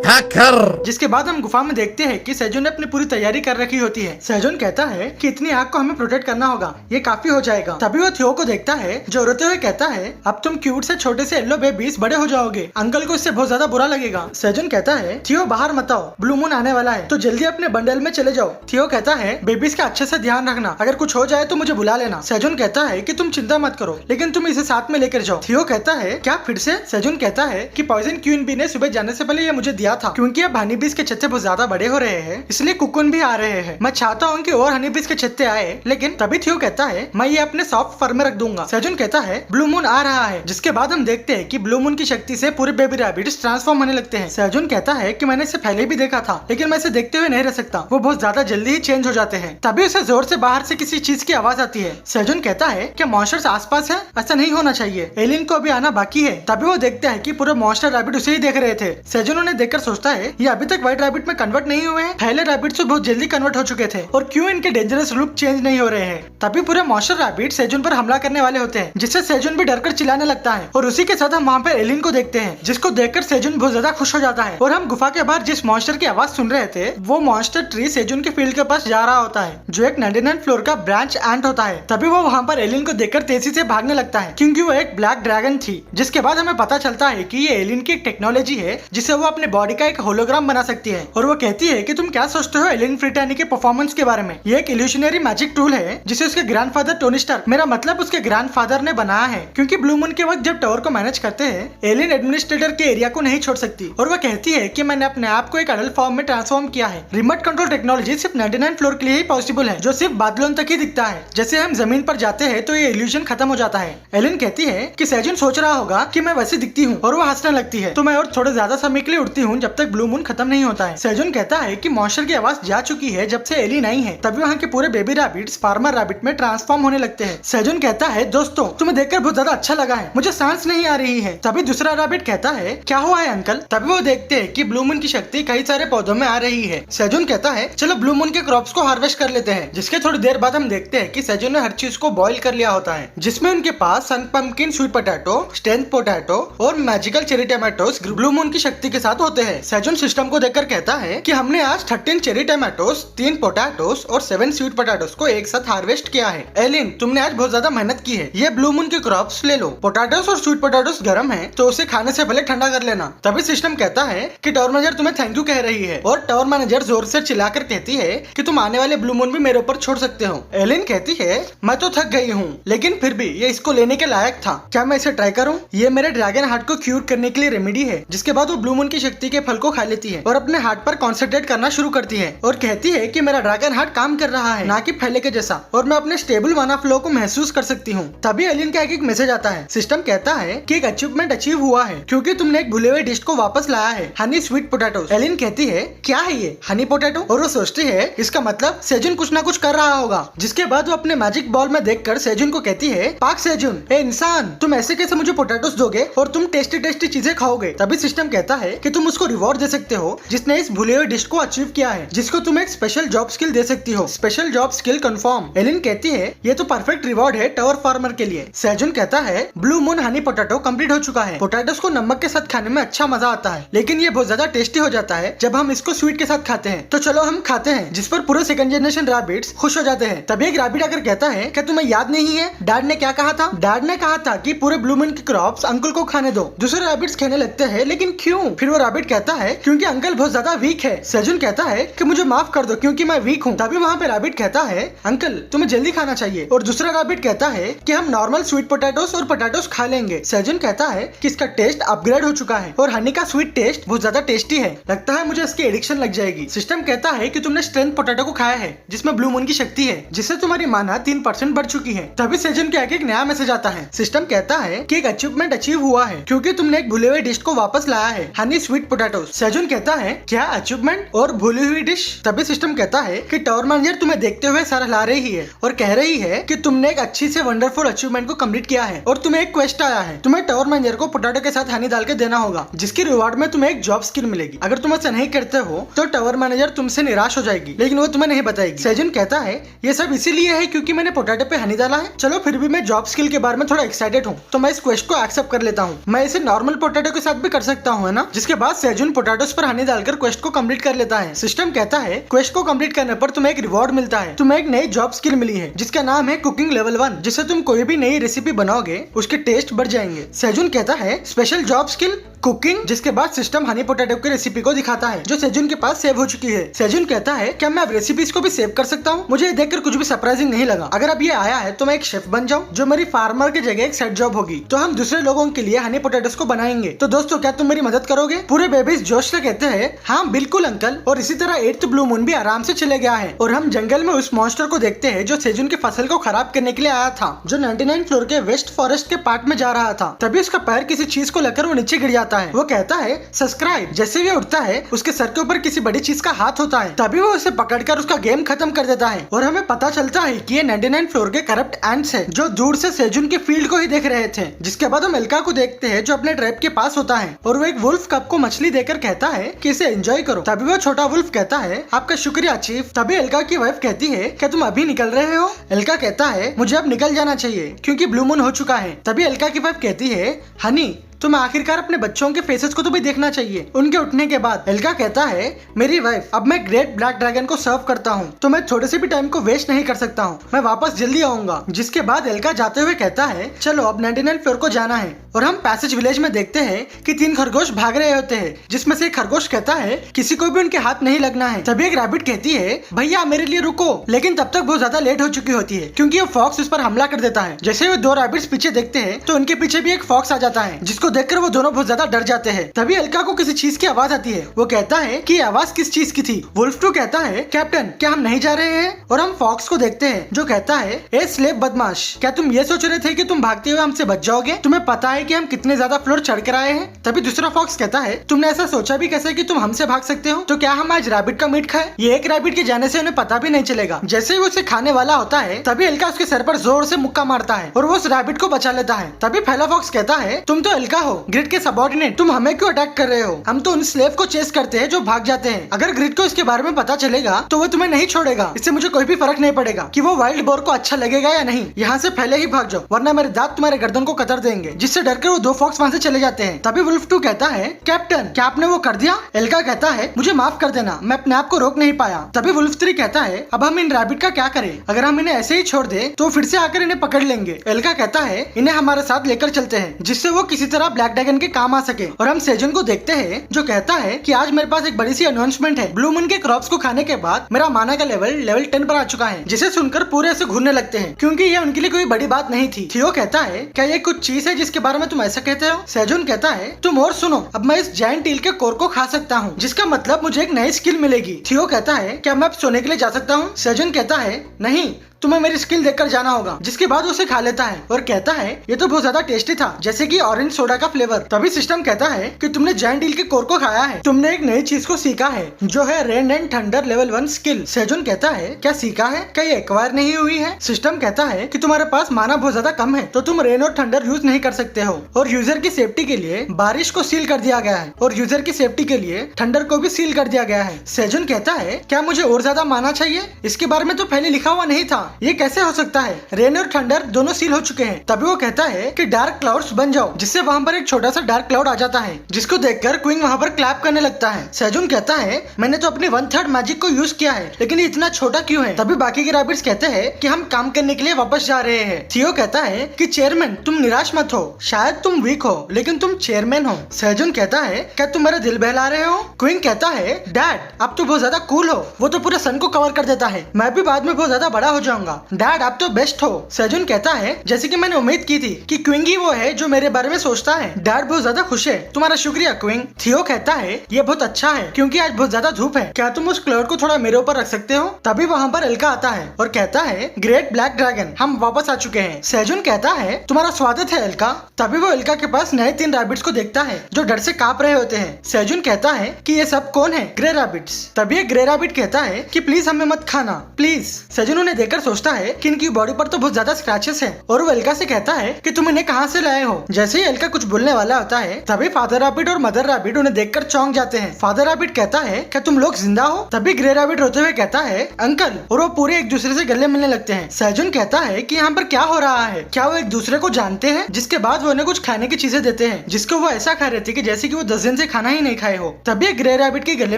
हैकर। जिसके बाद हम गुफा में देखते हैं कि सेजुन ने अपनी पूरी तैयारी कर रखी होती है। सेजुन कहता है कि इतनी आग को हमें प्रोटेक्ट करना होगा, ये काफी हो जाएगा। तभी वो थियो को देखता है जो रोते हुए कहता है अब तुम क्यूट से छोटे से येलो बेबीज बड़े हो जाओगे, अंकल को इससे बहुत ज्यादा बुरा लगेगा। सेजुन कहता है थियो बाहर मत आओ, ब्लू मून आने वाला है, तो जल्दी अपने बंडल में चले जाओ। थियो कहता है बेबीज का अच्छे से ध्यान रखना, अगर कुछ हो जाए तो मुझे बुला लेना। सेजुन कहता है कि तुम चिंता मत करो, लेकिन तुम इसे साथ में लेकर जाओ। थियो कहता है क्या फिर से? सेजुन कहता है कि पॉइजन क्वीन बी ने सुबह जाने से पहले ये मुझे दिया था, क्योंकि अब हनी बीज के छत्ते बहुत ज्यादा बड़े हो रहे हैं, इसलिए कुकुन भी आ रहे हैं। मैं चाहता हूँ कि और हनी बीज के छत्ते आए, लेकिन तभी थियो कहता है मैं ये अपने सॉफ्ट फर में रख दूंगा। सेजुन कहता है ब्लू मून आ रहा है। जिसके बाद हम देखते हैं कि ब्लू मून की शक्ति से पूरे बेबी रैबिट्स ट्रांसफॉर्म होने लगते हैं। सेजुन कहता है कि मैंने इसे पहले भी देखा था, लेकिन मैं इसे देखते हुए नहीं रह सकता, वो बहुत ज्यादा जल्दी ही चेंज हो जाते हैं। तभी उसे जोर से बाहर से किसी चीज की आवाज आती है। सेजुन कहता है क्या मॉन्स्टर्स आसपास है? ऐसा नहीं होना चाहिए, एलिन को अभी आना बाकी है। तभी वो देखते हैं कि पूरे मॉन्स्टर रैबिट उसे ही देख रहे थे। सेजुन उन्हें देखकर सोचता है ये अभी तक व्हाइट रैबिट में कन्वर्ट नहीं हुए हैं, पहले रैबिट तो बहुत जल्दी कन्वर्ट हो चुके थे, और क्यों इनके डेंजरस लुक चेंज नहीं हो रहे हैं। तभी पूरे मॉन्स्टर रैबिट सेजुन पर हमला करने वाले होते हैं, जिससे सेजुन भी डरकर चिल्लाने लगता है। और उसी के साथ हम वहाँ पे एलिन को देखते हैं, जिसको देखकर सेजुन बहुत ज्यादा खुश हो जाता है। और हम गुफा के बाहर जिस मॉन्स्टर की आवाज सुन रहे थे वो मॉन्स्टर ट्री सेजुन के फील्ड के पास जा रहा होता है, जो एक 99 फ्लोर का ब्रांच एंट होता है। तभी वो वहाँ पर एलिन को देखकर तेजी से भागने लगता है, क्योंकि वो एक ब्लैक ड्रैगन थी। जिसके बाद हमें पता चलता है कि ये एलिन की एक टेक्नोलॉजी है जिससे वो अपने बॉडी का एक होलोग्राम बना सकती है। और वो कहती है कि तुम क्या सोचते हो एलिन फ्रिटानी के परफॉर्मेंस के बारे में? ये एक इल्यूशनरी मैजिक टूल है जिसे उसके ग्रैंडफादर टोनी स्टार्क, मेरा मतलब उसके ग्रैंडफादर ने बनाया है, क्योंकि ब्लू मून के वक्त जब टावर को मैनेज करते हैं एलिन एडमिनिस्ट्रेटर के एरिया को नहीं छोड़ सकती। और वो कहती है कि मैंने अपने आप को एक अडल्ट फॉर्म में ट्रांसफॉर्म किया है। रिमोट कंट्रोल टेक्नोलॉजी सिर्फ 99 फ्लोर के लिए ही पॉसिबल है, जो सिर्फ बादलों तक ही दिखता है। जैसे हम जमीन पर जाते हैं तो ये इल्यूजन खत्म हो जाता है। एलिन कहती है कि सेजुन सोच रहा होगा कि मैं वैसे दिखती हूँ, और वो हंसने लगती है। तो मैं और थोड़े ज्यादा समय के लिए उड़ती हूँ जब तक ब्लू मून खत्म नहीं होता है। सेजुन कहता है कि मॉन्स्टर की आवाज जा चुकी है जब से एलिन आई है। तभी वहाँ के पूरे बेबी रैबिट्स फार्मर रैबिट में ट्रांसफॉर्म होने लगते हैं। सेजुन कहता है दोस्तों तुम्हें देखकर बहुत ज्यादा अच्छा लगा है, मुझे सांस नहीं आ रही है। तभी दूसरा रैबिट कहता है क्या हुआ है अंकल? तभी वो देखते हैं कि ब्लू मून की शक्ति कई सारे पौधों में आ रही है। सेजुन कहता है चलो ब्लू मून के क्रॉप्स को हार्वेस्ट कर लेते हैं। जिसके थोड़ी देर बाद हम देखते हैं कि सेजुन ने हर चीज को बॉईल कर लिया होता है, जिसमें उनके पास सन पंपकिन, स्वीट पोटैटो, स्टेंथ पोटैटो और magical cherry tomatoes blue moon की शक्ति के साथ होते हैं। सेजुन सिस्टम को देखकर कहता है कि हमने आज 13 चेरी टमाटोस, 3 पोटैटोस और 7 स्वीट पोटैटोस को एक साथ हार्वेस्ट किया है। एलिन तुमने आज बहुत ज्यादा मेहनत की है, ये ब्लू मून के क्रॉप्स ले लो। पोटैटोस और स्वीट पोटैटोस गर्म है तो उसे खाने से पहले ठंडा कर लेना। तभी सिस्टम कहता है कि टावर मैनेजर तुम्हें थैंक यू कह रही है, और टावर मैनेजर जोर से चिल्लाकर कहती है कि तुम आने वाले ब्लू मून भी मेरे ऊपर छोड़ सकते हो। एलिन कहती है मैं तो थक गई हूँ, लेकिन फिर भी ये इसको लेने के लायक था, क्या मैं इसे ट्राई करूँ? ये मेरे ड्रैगन हार्ट को क्यूर करने के लिए रेमेडी है। जिसके बाद वो ब्लू मून की शक्ति के फल को खा लेती है और अपने हार्ट पर कॉन्सेंट्रेट करना शुरू करती है, और कहती है कि मेरा ड्रैगन हार्ट काम कर रहा है, ना कि पहले के जैसा, और मैं अपने स्टेबल वाना फ्लो को महसूस कर सकती हूँ। तभी एलिन का एक मैसेज आता है। सिस्टम कहता है कि एक अचीवमेंट अचीव हुआ है, क्योंकि तुमने एक भूले हुए डिश को वापस लाया है, हनी स्वीट पोटैटो। एलिन कहती है क्या है ये हनी पोटैटो? और वो सोचती है इसका मतलब सेजुन कुछ ना कुछ कर रहा होगा। जिसके बाद वो अपने मैजिक बॉल में देखकर सेजुन को कहती है पाक सेजुन, ए इंसान तुम ऐसे कैसे मुझे पोटैटोस दोगे और तुम टेस्टी टेस्टी चीजें खाओगे? तभी सिस्टम कहता है कि तुम उसको रिवॉर्ड दे सकते हो जिसने इस भूले हुए डिश को अचीव किया है, जिसको तुम एक स्पेशल जॉब स्किल दे सकती हो, special job skill confirm. Elin कहती है ये तो परफेक्ट रिवॉर्ड है टावर फार्मर के लिए। सेजुन कहता है blue moon honey potato complete हो चुका है। पोटैटोस को नमक के साथ खाने में अच्छा मजा आता है, लेकिन ये बहुत ज्यादा टेस्टी हो जाता है जब हम इसको स्वीट के साथ खाते हैं। तो चलो हम खाते हैं। जिस पर पूरे सेकंड जनरेशन रैबिट्स खुश हो जाते हैं। तभी एक रैबिट आकर कहता है क्या तुम्हें याद नहीं है डैड ने क्या कहा था? डैड ने कहा था कि पूरे ब्लू मून के क्रॉप्स अंकल को खाने दो। दूसरे रैबिट्स कहने लगते हैं लेकिन क्यों? फिर वो रैबिट कहता है क्योंकि अंकल बहुत ज्यादा वीक है। सेजुन कहता है कि मुझे माफ कर दो क्योंकि मैं वीक हूँ। तभी वहाँ पे रैबिट कहता है अंकल तुम्हें जल्दी खाना चाहिए। और दूसरा रैबिट कहता है कि हम नॉर्मल स्वीट पोटैटोस और पोटैटोस खा लेंगे। सेजुन कहता है कि इसका टेस्ट अपग्रेड हो चुका है और हनी का स्वीट टेस्ट बहुत ज्यादा टेस्टी है, लगता है मुझे इसकी एडिक्शन लग जाएगी। सिस्टम कहता है कि तुमने स्ट्रेंथ पोटैटो को खाया है जिसमें ब्लू मून की शक्ति है, जिससे तुम्हारी माना 3% बढ़ चुकी है। तभी सेजुन के आगे एक नया मैसेज आता है। सिस्टम कहता है कि एक अचीवमेंट अचीव हुआ है क्योंकि तुमने एक भूले हुए डिश को वापस लाया है, हनी स्वीट पोटैटोस। सेजुन कहता है क्या अचीवमेंट और भूली हुई डिश? तभी सिस्टम कहता है कि टावर मैनेजर तुम्हें देखते हुए सराह रही है और कह रही है कि तुमने एक अच्छी से वंडरफुल अचीवमेंट को कंप्लीट किया है और तुम्हें एक क्वेस्ट आया है। तुम्हें टावर मैनेजर को पोटैटो के साथ हनी डाल के देना होगा, जिसकी रिवार्ड में तुम्हें एक जॉब स्किल मिलेगी। अगर तुम ऐसा नहीं करते हो तो टावर मैनेजर तुमसे निराश हो जाएगी, लेकिन वो तुम्हें नहीं बताएगी। सेजुन कहता है ये सब इसीलिए है क्योंकि मैंने पोटैटो पे हनी डाला है। चलो फिर भी मैं जॉब स्किल के बारे में थोड़ा एक्साइटेड हूँ तो मैं इस क्वेस्ट को एक्सेप्ट कर लेता हूँ। मैं इसे नॉर्मल पोटैटो के साथ भी कर सकता हूँ, है ना? जिसके बाद सेजुन पोटैटोस पर हनी डालकर क्वेस्ट को कंप्लीट कर लेता है। सिस्टम कहता है क्वेस्ट को कंप्लीट करने पर तुम्हें एक रिवॉर्ड मिलता है। तुम्हें एक नई जॉब स्किल मिली है जिसका नाम है कुकिंग लेवल 1, जिससे तुम कोई भी नई रेसिपी बनाओगे उसके टेस्ट बढ़ जाएंगे। सेजुन कहता है स्पेशल जॉब स्किल कुकिंग, जिसके बाद सिस्टम हनी पोटैटो की रेसिपी को दिखाता है जो सेजुन के पास सेव हो चुकी है। सेजुन कहता है क्या मैं अब रेसिपीज को भी सेव कर सकता हूँ? मुझे देखकर कुछ भी सरप्राइजिंग नहीं लगा। अगर अब ये आया है तो मैं एक शेफ बन जाऊँ जो मेरी फार्मर की जगह एक सेट जॉब होगी, तो हम दूसरे लोगों के लिए हनी पोटैटोस को बनाएंगे। तो दोस्तों क्या तुम मेरी मदद करोगे? पूरे बेबीज जोश से कहते हैं हाँ बिल्कुल अंकल। और इसी तरह 8th ब्लू मून भी आराम से चले गया है और हम जंगल में उस मॉन्स्टर को देखते हैं जो सेजुन की फसल को खराब करने के लिए आया था, जो 99 फ्लोर के वेस्ट फॉरेस्ट के पार्ट में जा रहा था। तभी उसका पैर किसी चीज को लेकर वो नीचे गिर जाता है। वो कहता है सब्सक्राइब। जैसे भी उठता है उसके सर के ऊपर किसी बड़ी चीज का हाथ होता है। तभी वो उसे पकड़कर उसका गेम खत्म कर देता है और हमें पता चलता है कि ये 99 फ्लोर के करप्ट एंट्स है जो दूर से सेजुन के फील्ड को ही देख रहे थे। जिसके बाद हम एल्का को देखते हैं जो अपने ट्रैप के पास होता है और वो एक वुल्फ कप को मछली देकर कहता है कि इसे एंजॉय करो। तभी वो छोटा वुल्फ कहता है आपका शुक्रिया चीफ। तभी एल्का की वाइफ कहती है क्या तुम अभी निकल रहे हो? एल्का कहता है मुझे अब निकल जाना चाहिए क्योंकि ब्लू मून हो चुका है। तभी एल्का की वाइफ कहती है हनी तुम्हें आखिरकार अपने बच्चों के फेसेस को तो भी देखना चाहिए। उनके उठने के बाद एल्का कहता है मेरी वाइफ अब मैं ग्रेट ब्लैक ड्रैगन को सर्व करता हूँ तो मैं थोड़े से भी टाइम को वेस्ट नहीं कर सकता हूँ, मैं वापस जल्दी आऊंगा। जिसके बाद एल्का जाते हुए कहता है चलो अब 99 फ्लोर को जाना है। और हम पैसेज विलेज में देखते हैं कि 3 खरगोश भाग रहे होते हैं, जिसमें से एक खरगोश कहता है किसी को भी उनके हाथ नहीं लगना है। तभी एक रैबिट कहती है भैया मेरे लिए रुको, लेकिन तब तक बहुत ज्यादा लेट हो चुकी होती है क्योंकि वो फॉक्स उस पर हमला कर देता है। जैसे वो 2 रैबिट्स पीछे देखते हैं तो उनके पीछे भी एक फॉक्स आ जाता है जिसको देखकर वो दोनों बहुत ज्यादा डर जाते हैं। तभी एल्का को किसी चीज की आवाज आती है। वो कहता है कि आवाज किस चीज की थी? वुल्फ 2 कहता है कैप्टन क्या हम नहीं जा रहे हैं? और हम फॉक्स को देखते हैं जो कहता है ए स्लेव बदमाश, क्या तुम ये सोच रहे थे कि तुम भागते हुए हमसे बच जाओगे? तुम्हें पता है कि हम कितने ज्यादा फ्लोर चढ़ कर आए हैं? तभी दूसरा फॉक्स कहता है तुमने ऐसा सोचा भी कैसे कि तुम हमसे भाग सकते हो? तो क्या हम आज रैबिट का मीट खाए? ये एक रैबिट के जाने से उन्हें पता भी नहीं चलेगा। जैसे ही वो उसे खाने वाला होता है तभी एल्का उसके सर पर जोर से मुक्का मारता है और वो उस रैबिट को बचा लेता है। तभी फैला फॉक्स कहता है तुम तो एल्का हो, ग्रिड के सबऑर्डिनेट, तुम हमें क्यों अटैक कर रहे हो? हम तो उन स्लेव को चेस करते हैं जो भाग जाते हैं। अगर ग्रिड को इसके बारे में पता चलेगा तो वो तुम्हें नहीं छोड़ेगा। इससे मुझे कोई भी फर्क नहीं पड़ेगा कि वो वाइल्ड बोर को अच्छा लगेगा या नहीं। यहाँ से पहले ही भाग जाओ वरना मेरे दांत तुम्हारे गर्दन को कतर देंगे। जिससे डरकर वो 2 फॉक्स वहाँ से चले जाते हैं। तभी वुल्फ 2 कहता है कैप्टन क्या आपने वो कर दिया? एल्का कहता है मुझे माफ कर देना, मैं अपने आप को रोक नहीं पाया। तभी वुल्फ 3 कहता है अब हम इन रैबिट का क्या करें? अगर हम इन्हें ऐसे ही छोड़ दे तो फिर से आकर इन्हें पकड़ लेंगे। एल्का कहता है इन्हें हमारे साथ लेकर चलते हैं जिससे वो किसी तरह ब्लैक ड्रैगन के काम आ सके। और हम सेजुन को देखते हैं जो कहता है कि आज मेरे पास एक बड़ी सी अनाउंसमेंट है। ब्लू मून के क्रॉप्स को खाने के बाद मेरा माना का लेवल 10 पर आ चुका है। जिसे सुनकर पूरे ऐसे घूरने लगते हैं क्योंकि ये उनके लिए कोई बड़ी बात नहीं थी। थियो कहता है क्या ये कुछ चीज है जिसके बारे में तुम ऐसा कहते हो? सेजुन कहता है तुम और सुनो, अब मैं इस जायंट ईल के कोर को खा सकता हूँ जिसका मतलब मुझे एक नई स्किल मिलेगी। थियो कहता है क्या मैं अब सोने के लिए जा सकता हूँ? सेजुन कहता है नहीं, तुम्हें मेरी स्किल देखकर जाना होगा। जिसके बाद उसे खा लेता है और कहता है ये तो बहुत ज्यादा टेस्टी था, जैसे कि ऑरेंज सोडा का फ्लेवर। तभी सिस्टम कहता है कि तुमने जायंट ईल के कोर को खाया है, तुमने एक नई चीज को सीखा है जो है rain and thunder level 1 skill. सेजुन कहता है क्या सीखा है? क्या ये एक्वायर नहीं हुई है? सिस्टम कहता है कि तुम्हारे पास माना बहुत ज्यादा कम है तो तुम रेन और थंडर यूज नहीं कर सकते हो। और यूजर की सेफ्टी के लिए बारिश को सील कर दिया गया है और यूजर की सेफ्टी के लिए थंडर को भी सील कर दिया गया है। सेजुन कहता है क्या मुझे और ज्यादा माना चाहिए? इसके बारे में तो पहले लिखा हुआ नहीं था। ये कैसे हो सकता है? रेन और थंडर दोनों सील हो चुके हैं। तभी वो कहता है कि डार्क क्लाउड्स बन जाओ, जिससे वहाँ पर एक छोटा सा डार्क क्लाउड आ जाता है, जिसको देखकर क्विंग वहाँ पर क्लैप करने लगता है। सेजुन कहता है मैंने तो अपनी 1/3 मैजिक को यूज किया है, लेकिन ये इतना छोटा क्यों है? तभी बाकी के रैबिट्स कहते हैं कि हम काम करने के लिए वापस जा रहे हैं। थियो कहता है कि चेयरमैन तुम निराश मत हो, शायद तुम वीक हो लेकिन तुम चेयरमैन हो। सेजुन कहता है क्या तुम मेरा दिल बहला रहे हो? क्विंग कहता है डैड आप तो बहुत ज्यादा कूल हो, वो तो पूरे सन को कवर कर देता है, मैं भी बाद में बहुत ज्यादा बड़ा हो जाऊंगा। डैड आप तो बेस्ट हो। सेजुन कहता है जैसे कि मैंने उम्मीद की थी कि क्विंग ही वो है जो मेरे बारे में सोचता है। डैड बहुत ज्यादा खुश है, तुम्हारा शुक्रिया क्विंग। थियो कहता है ये बहुत अच्छा है क्योंकि आज बहुत ज्यादा धूप है, क्या तुम उस क्लाउड को थोड़ा मेरे ऊपर रख सकते हो? तभी वहाँ पर एल्का आता है और कहता है ग्रेट ब्लैक ड्रैगन हम वापस आ चुके हैं। सेजुन कहता है तुम्हारा स्वागत है एल्का। तभी वो एल्का के पास नए 3 रैबिट्स को देखता है जो डर से कांप रहे होते हैं। सेजुन कहता है कि ये सब कौन है? Grey rabbits. तभी एक ग्रे रैबिट कहता है कि प्लीज हमें मत खाना प्लीज। सेजुन उन्हें देखकर सोचता है कि इनकी बॉडी पर तो बहुत ज्यादा स्क्रैचेस है और वो एल्का से कहता है कि तुम इन्हें कहाँ से लाए हो? जैसे ही एल्का कुछ बोलने वाला होता है तभी फादर रैबिट और मदर रैबिट उन्हें देखकर चौंक जाते हैं। फादर रैबिट कहता है क्या तुम लोग जिंदा हो? तभी ग्रे रैबिट रोते हुए कहता है अंकल, और वो पूरे एक दूसरे से गले मिलने लगते हैं। सेजुन कहता है कि यहाँ पर क्या हो रहा है? क्या वो एक दूसरे को जानते हैं? जिसके बाद वो उन्हें कुछ खाने की चीजें देते हैं जिसको वो ऐसा खा रहे थे कि जैसे कि वो 10 दिन से खाना ही नहीं खाए हो। तभी ग्रे रैबिट के गले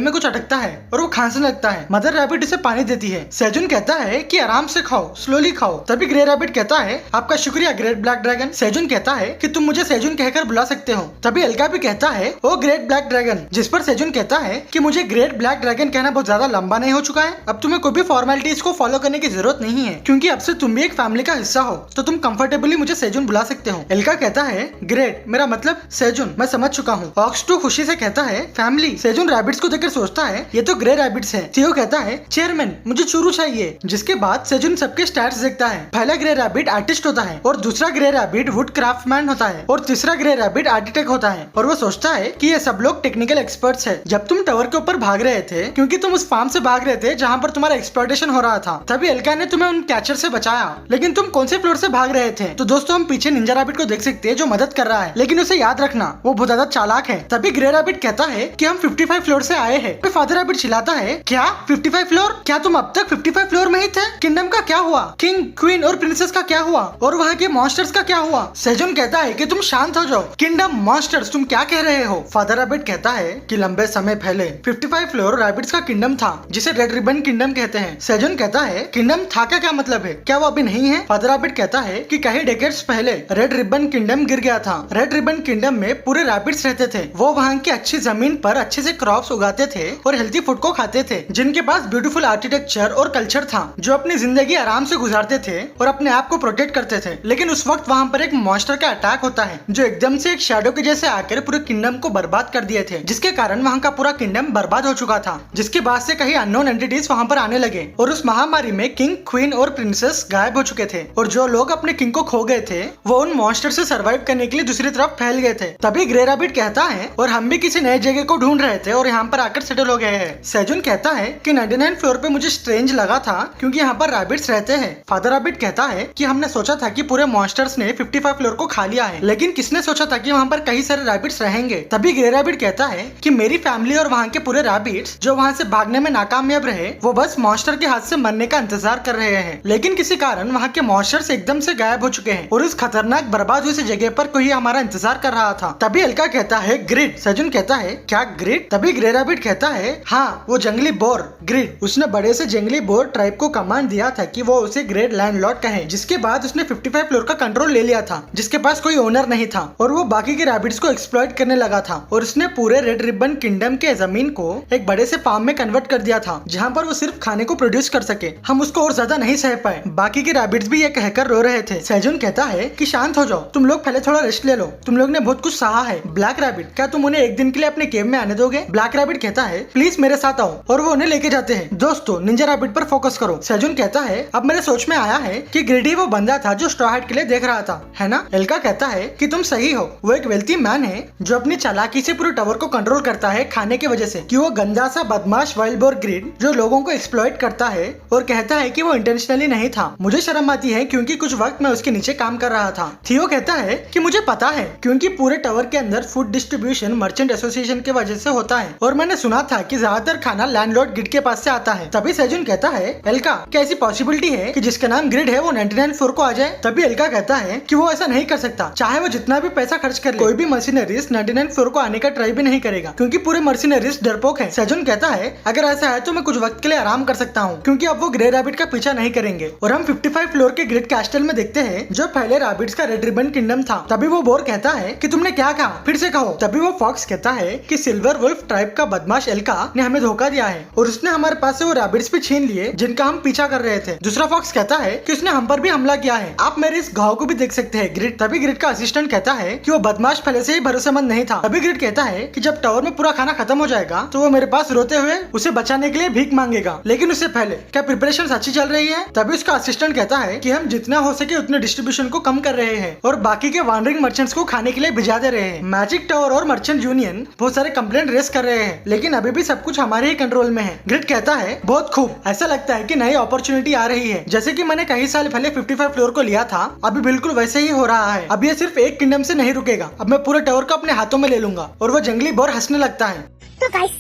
में कुछ अटकता है और वो खांसने लगता है। मदर रैबिट उसे पानी देती है। सेजुन कहता है कि आराम से खाओ, स्लोली खाओ। तभी ग्रे रैबिट कहता है आपका शुक्रिया ग्रेट ब्लैक ड्रैगन। सेजुन कहता है कि तुम मुझे सेजुन कहकर बुला सकते हो। तभी एल्का भी कहता है ओ ग्रेट ब्लैक ड्रैगन, जिस पर सेजुन कहता है कि मुझे ग्रेट ब्लैक ड्रैगन कहना बहुत ज्यादा लंबा नहीं हो चुका है? अब तुम्हें कोई भी फॉर्मेलिटीज को फॉलो करने की जरूरत नहीं है क्योंकि अब से तुम भी एक फैमिली का हिस्सा हो, तो तुम कंफर्टेबली मुझे सेजुन बुला सकते हो। एल्का कहता है ग्रेट, मेरा मतलब सेजुन, मैं समझ चुका हूँ। ऑक्स 2 खुशी से कहता है फैमिली। सेजुन रैबिट्स को देखकर सोचता है ये तो ग्रे रैबिट्स हैं। थियो कहता है चेयरमैन मुझे चूरू चाहिए। जिसके बाद सेजुन सबके स्टैट्स देखता है। पहला ग्रे रैबिट आर्टिस्ट होता है और दूसरा ग्रे रैबिट वुड क्राफ्टमैन होता है और तीसरा ग्रे रैबिट आर्किटेक्ट होता है और वो सोचता है कि ये सब लोग टेक्निकल एक्सपर्ट्स हैं। जब तुम टावर के ऊपर भाग रहे थे क्योंकि तुम उस फार्म से भाग रहे थे जहाँ पर तुम्हारा एक्सप्लॉयटेशन हो रहा था, तभी एल्का ने तुम्हें उन कैचर से बचाया। लेकिन तुम कौन से फ्लोर से भाग रहे थे? तो दोस्तों हम पीछे निंजा रैबिट को देख सकते हैं जो मदद कर रहा है, लेकिन उसे याद रखना वो बहुत ज्यादा चालाक है। तभी ग्रे रैबिट कहता है कि हम 55 फ्लोर से आए हैं। फादर रैबिट चिल्लाता है क्या 55 फ्लोर? क्या तुम अब तक 55 फ्लोर में ही थे? किंगडम का क्या हुआ? किंग, क्वीन और प्रिंसेस का क्या हुआ? और वहाँ के मॉन्स्टर्स का क्या हुआ? सेजुन कहता है कि तुम शांत हो जाओ। किंगडम, मॉन्स्टर्स, तुम क्या कह रहे हो? फादर रैबिट कहता है कि लंबे समय पहले 55 फ्लोर रैबिट्स का किंगडम था जिसे रेड रिबन किंगडम कहते हैं। सेजुन कहता है किंगडम था का क्या मतलब है? क्या वो अभी नहीं है? फादर रैबिट कहता है कि कई डेकेड्स पहले रेड रिबन किंगडम गिर गया था। रेड रिबन किंगडम में पूरे रैबिट्स रहते थे। वो वहाँ की अच्छी जमीन पर अच्छे से क्रॉप्स उगाते थे और हेल्थी फूड को खाते थे, जिनके पास ब्यूटीफुल आर्किटेक्चर और कल्चर था, जो अपनी जिंदगी आराम से गुजारते थे और अपने आप को प्रोटेक्ट करते थे। लेकिन उस वक्त वहाँ पर एक मॉन्स्टर का अटैक होता है जो एकदम से एक शैडो के जैसे आकर पूरे किंगडम को बर्बाद कर दिए थे, जिसके कारण वहाँ का पूरा किंगडम बर्बाद हो चुका था। जिसके बाद से कई अननोन एंटिटीज वहाँ पर आने लगे और उस महामारी में किंग, क्वीन और प्रिंसेस गायब हो चुके थे और जो लोग अपने किंग को खो गए थे वो उन मॉन्स्टर से सर्वाइव करने के लिए दूसरी तरफ फैल गए थे। तभी ग्रे रैबिट कहता है और हम भी किसी नए जगह को ढूंढ रहे थे और यहाँ पर आकर सेटल हो गए हैं। सेजुन कहता है कि 99 फ्लोर पे मुझे स्ट्रेंज लगा था क्योंकि यहाँ पर रैबिट्स रहते हैं। फादर रैबिट कहता है कि हमने सोचा था कि पूरे मॉन्स्टर्स ने 55 फ्लोर को खा लिया है, लेकिन किसने सोचा था कि वहाँ पर कई सारे रैबिट्स रहेंगे। तभी ग्रे रैबिट कहता है कि मेरी फैमिली और वहाँ के पूरे रैबिट्स जो वहाँ से भागने में नाकामयाब रहे वो बस मॉन्स्टर के हाथ से मरने का इंतजार कर रहे हैं, लेकिन किसी कारण वहाँ के मॉन्स्टर्स एकदम से गायब हो चुके हैं और इस खतरनाक बर्बाद हुई जगह पर कोई हमारा इंतजार कर रहा था। तभी एल्का कहता है ग्रिड। सेजुन कहता है क्या ग्रिड? तभी ग्रे रैबिट कहता है हाँ वो जंगली बोर ग्रिड। उसने बड़े से जंगली बोर ट्राइब को कमांड दिया था कि वो उसे ग्रेट लैंडलॉर्ड कहे, जिसके बाद उसने 55 फ्लोर का कंट्रोल ले लिया था जिसके पास कोई ओनर नहीं था और वो बाकी के रैबिट्स को एक्सप्लॉइट करने लगा था और उसने पूरे रेड रिबन किंगडम के जमीन को एक बड़े से फार्म में कन्वर्ट कर दिया था जहाँ पर वो सिर्फ खाने को प्रोड्यूस कर सके। हम उसको और ज्यादा नहीं सह पाए। बाकी के रैबिट्स भी ये कहकर रो रहे थे। सेजुन कहता है कि शांत हो जाओ, तुम लोग पहले थोड़ा रेस्ट ले लो, तुम लोग ने बहुत कुछ सहा है। ब्लैक रैबिट, क्या तुम उन्हें एक दिन के लिए अपने केव में आने दोगे? ब्लैक रैबिट कहता है प्लीज मेरे साथ आओ और वो उन्हें लेके जाते हैं। दोस्तों निंजा रैबिट पर फोकस करो। सेजुन कहता है अब मेरे सोच में आया है कि ग्रिडी वो बंदा था जो स्ट्रॉ हैट के लिए देख रहा था, है ना? एल्का कहता है कि तुम सही हो, वो एक वेल्थी मैन है जो अपनी चालाकी से पूरे टावर को कंट्रोल करता है खाने की वजह से, कि वो गंदा सा बदमाश वाइल्ड बोर ग्रिड जो लोगों को एक्सप्लॉइट करता है और कहता है कि वो इंटेंशनली नहीं था। मुझे शर्म आती है क्योंकि कुछ वक्त मैं उसके नीचे काम कर रहा था। थियो कहता है कि मुझे पता है क्योंकि पूरे टावर के अंदर फूड डिस्ट्रीब्यूशन मर्चेंट एसोसिएशन की वजह से होता है और मैंने सुना था कि ज्यादातर खाना लैंडलॉर्ड ग्रिड के पास से आता है। तभी सेजुन कहता है एल्का क्या ऐसी पॉसिबिलिटी है कि जिसका नाम ग्रिड है वो 99 फ्लोर को आ जाए। तभी एल्का कहता है कि वो ऐसा नहीं कर सकता, चाहे वो जितना भी पैसा खर्च कर ले, कोई भी मर्सिनरीज 99 फ्लोर को आने का ट्राई भी नहीं करेगा, क्योंकि पूरे मर्सिनरीज डरपोक है। सेजुन कहता है अगर ऐसा है तो मैं कुछ वक्त के लिए आराम कर सकता हूँ, क्योंकि अब वो ग्रे रैबिट का पीछा नहीं करेंगे। और हम 55 फ्लोर के ग्रिड कैस्टल में देखते हैं जो पहले रैबिट्स का रेड रिबन किंगडम था। तभी वो बोर कहता है कि तुमने क्या कहा, फिर से कहो। तभी वो फॉक्स कहता है कि सिल्वर वुल्फ ट्राइब का बदमाश एल्का ने हमें धोखा दिया है और उसने हमारे पास से वो रैबिट्स भी छीन लिए जिनका हम पीछा कर रहे थे। दूसरा फॉक्स कहता है कि उसने हम पर भी हमला किया है, आप मेरे इस घाव को भी देख सकते हैं ग्रिड। तभी ग्रिड का असिस्टेंट कहता है कि वो बदमाश पहले से ही भरोसेमंद नहीं था। तभी ग्रिड कहता है कि जब टावर में पूरा खाना खत्म हो जाएगा तो वो मेरे पास रोते हुए उसे बचाने के लिए भीख मांगेगा, लेकिन उससे पहले क्या प्रिपरेशन अच्छी चल रही है। तभी उसका असिस्टेंट कहता है कि हम जितना हो सके उतने डिस्ट्रीब्यूशन को कम कर रहे हैं और बाकी के वॉन्डरिंग मर्चेंट्स को खाने के लिए भिजा दे रहे हैं। मैजिक टावर और मर्चेंट यूनियन बहुत सारे कंप्लेंट रेस कर रहे हैं, लेकिन अभी भी सब कुछ हमारे ही कंट्रोल में है। ग्रिड कहता है बहुत खूब, ऐसा लगता है कि नई अपॉर्चुनिटी आ रही है, जैसे कि मैंने कई साल पहले 55 फ्लोर को लिया था, अभी बिल्कुल वैसे ही हो रहा है। अब ये सिर्फ एक किंगडम से नहीं रुकेगा, अब मैं पूरे टावर को अपने हाथों में ले लूंगा। और वो जंगली बोर हंसने लगता है। तो गाइस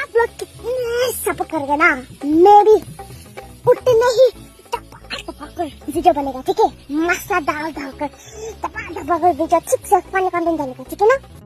आप लोग कितने सपोर्ट करोगे ना, मैं भी उतने ही वीडियो बनेगा, ठीक है। मसाला डाल कर वीडियो ठीक से फन कंटेंट डालेगा, ठीक है ना।